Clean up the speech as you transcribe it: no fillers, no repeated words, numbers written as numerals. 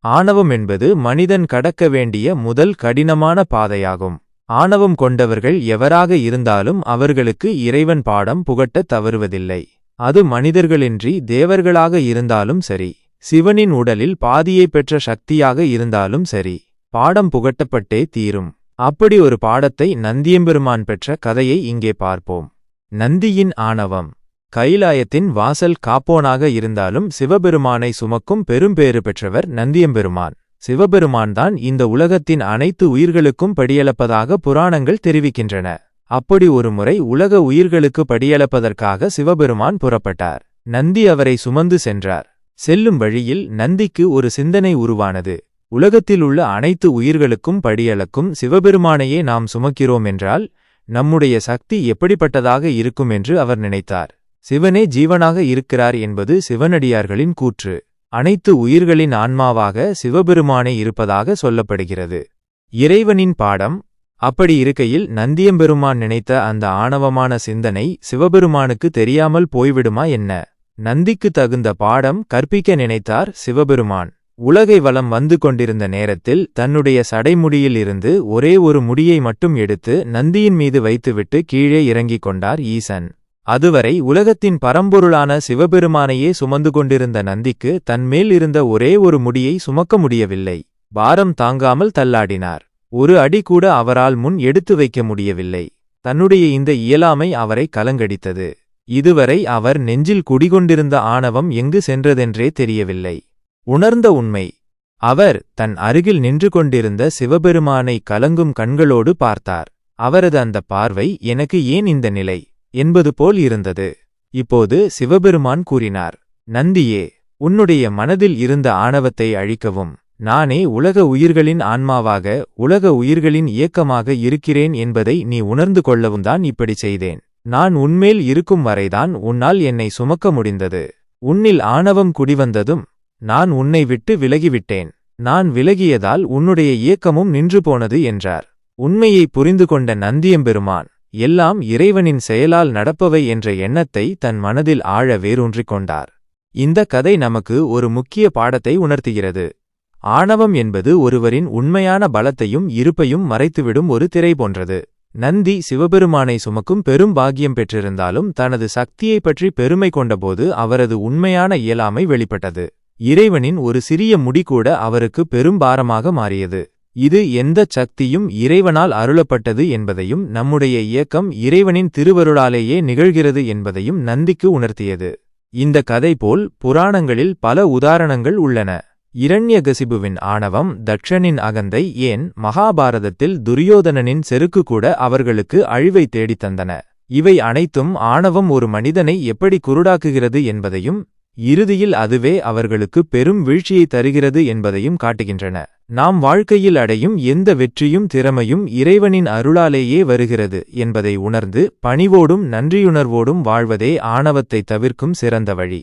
ஆணவம் என்பது மனிதன் கடக்க வேண்டிய முதல் கடினமான பாதையாகும். ஆணவம் கொண்டவர்கள் எவராக இருந்தாலும் அவர்களுக்கு இறைவன் பாடம் புகட்டத் தவறுவதில்லை. அது மனிதர்களின்றி தேவர்களாக இருந்தாலும் சரி, சிவனின் உடலில் பாதியை பெற்ற சக்தியாக இருந்தாலும் சரி, பாடம் புகட்டப்பட்டே தீரும். அப்படி ஒரு பாடத்தை நந்தியம்பெருமான் பெற்ற கதையை இங்கே பார்ப்போம். நந்தியின் ஆணவம். கைலாயத்தின் வாசல் காப்போனாக இருந்தாலும் சிவபெருமானை சுமக்கும் பெரும்பேறு பெற்றவர் நந்தியம்பெருமான். சிவபெருமான்தான் இந்த உலகத்தின் அனைத்து உயிர்களுக்கும் படியளப்பதாக புராணங்கள் தெரிவிக்கின்றன. அப்படி ஒருமுறை உலக உயிர்களுக்கு படியளப்பதற்காக சிவபெருமான் புறப்பட்டார். நந்தி அவரை சுமந்து சென்றார். செல்லும் வழியில் நந்திக்கு ஒரு சிந்தனை உருவானது. உலகத்தில் உள்ள அனைத்து உயிர்களுக்கும் படியளக்கும் சிவபெருமானையே நாம் சுமக்கிறோம் என்றால் நம்முடைய சக்தி எப்படிப்பட்டதாக இருக்கும் என்று அவர் நினைத்தார். சிவனே ஜீவனாக இருக்கிறார் என்பது சிவனடியார்களின் கூற்று. அனைத்து உயிர்களின் ஆன்மாவாக சிவபெருமானே இருப்பதாக சொல்லப்படுகிறது. இறைவனின் பாடம். அப்படி இருக்கையில் நந்தியம்பெருமான் நினைத்த அந்த ஆணவமான சிந்தனை சிவபெருமானுக்கு தெரியாமல் போய்விடுமா என்ன? நந்திக்கு தகுந்த பாடம் கற்பிக்க நினைத்தார் சிவபெருமான். உலகை வலம் வந்து கொண்டிருந்த நேரத்தில் தன்னுடைய சடைமுடியில் இருந்து ஒரே ஒரு முடியை மட்டும் எடுத்து நந்தியின் மீது வைத்துவிட்டு கீழே இறங்கிக் கொண்டார் ஈசன். அதுவரை உலகத்தின் பரம்பொருளான சிவபெருமானையே சுமந்து கொண்டிருந்த நந்திக்கு தன்மேல் இருந்த ஒரே ஒரு முடியை சுமக்க முடியவில்லை. பாரம் தாங்காமல் தள்ளாடினார். ஒரு அடி கூட அவரால் முன் எடுத்து வைக்க முடியவில்லை. தன்னுடைய இந்த இயலாமை அவரை கலங்கடித்தது. இதுவரை அவர் நெஞ்சில் குடிகொண்டிருந்த ஆணவம் எங்கு சென்றதென்றே தெரியவில்லை. உணர்ந்த உண்மை. அவர் தன் அருகில் நின்று கொண்டிருந்த சிவபெருமானை கலங்கும் கண்களோடு பார்த்தார். அவரது அந்த பார்வை எனக்கு ஏன் இந்த நிலை என்பது போல் இருந்தது. இப்போது சிவபெருமான் கூறினார், நந்தியே, உன்னுடைய மனதில் இருந்த ஆணவத்தை அழிக்கவும் நானே உலக உயிர்களின் ஆன்மாவாக உலக உயிர்களின் இயக்கமாக இருக்கிறேன் என்பதை நீ உணர்ந்து கொள்ளவும்தான் இப்படி செய்தேன். நான் உன்மேல் இருக்கும் வரைதான் உன்னால் என்னை சுமக்க முடிந்தது. உன்னில் ஆணவம் குடிவந்ததும் நான் உன்னை விட்டு விலகிவிட்டேன். நான் விலகியதால் உன்னுடைய இயக்கமும் நின்று போனது என்றார். உண்மையை புரிந்து கொண்ட நந்தியம்பெருமான் எல்லாம் இறைவனின் செயலால் நடப்பவை என்ற எண்ணத்தை தன் மனதில் ஆழ வேரூன்றிக் கொண்டார். இந்த கதை நமக்கு ஒரு முக்கிய பாடத்தை உணர்த்துகிறது. ஆணவம் என்பது ஒருவரின் உண்மையான பலத்தையும் இருப்பையும் மறைத்துவிடும் ஒரு திரை போன்றது. நந்தி சிவபெருமானை சுமக்கும் பெரும் பாக்கியம் பெற்றிருந்தாலும் தனது சக்தியை பற்றி பெருமை கொண்டபோது அவரது உண்மையான இயலாமை வெளிப்பட்டது. இறைவனின் ஒரு சிறிய முடி கூட அவருக்கு பெரும் பாரமாக மாறியது. இது எந்தச் சக்தியும் இறைவனால் அருளப்பட்டது என்பதையும் நம்முடைய இயக்கம் இறைவனின் திருவருளாலேயே நிகழ்கிறது என்பதையும் நந்திக்கு உணர்த்தியது. இந்த கதை போல் புராணங்களில் பல உதாரணங்கள் உள்ளன. இரண்யகசிபுவின் ஆணவம், தட்சனின் அகந்தை, ஏன் மகாபாரதத்தில் துரியோதனனின் செருக்கு கூட அவர்களுக்கு அழிவை தேடித் தந்தன. இவை அனைத்தும் ஆணவம் ஒரு மனிதனை எப்படி குருடாக்குகிறது என்பதையும் இறுதியில் அதுவே அவர்களுக்கு பெரும் வீழ்ச்சியை தருகிறது என்பதையும் காட்டுகின்றன. நாம் வாழ்க்கையில் அடையும் எந்த வெற்றியும் திறமையும் இறைவனின் அருளாலேயே வருகிறது என்பதை உணர்ந்து பணிவோடும் நன்றியுணர்வோடும் வாழ்வதே ஆணவத்தை தவிர்க்கும் சிறந்த வழி.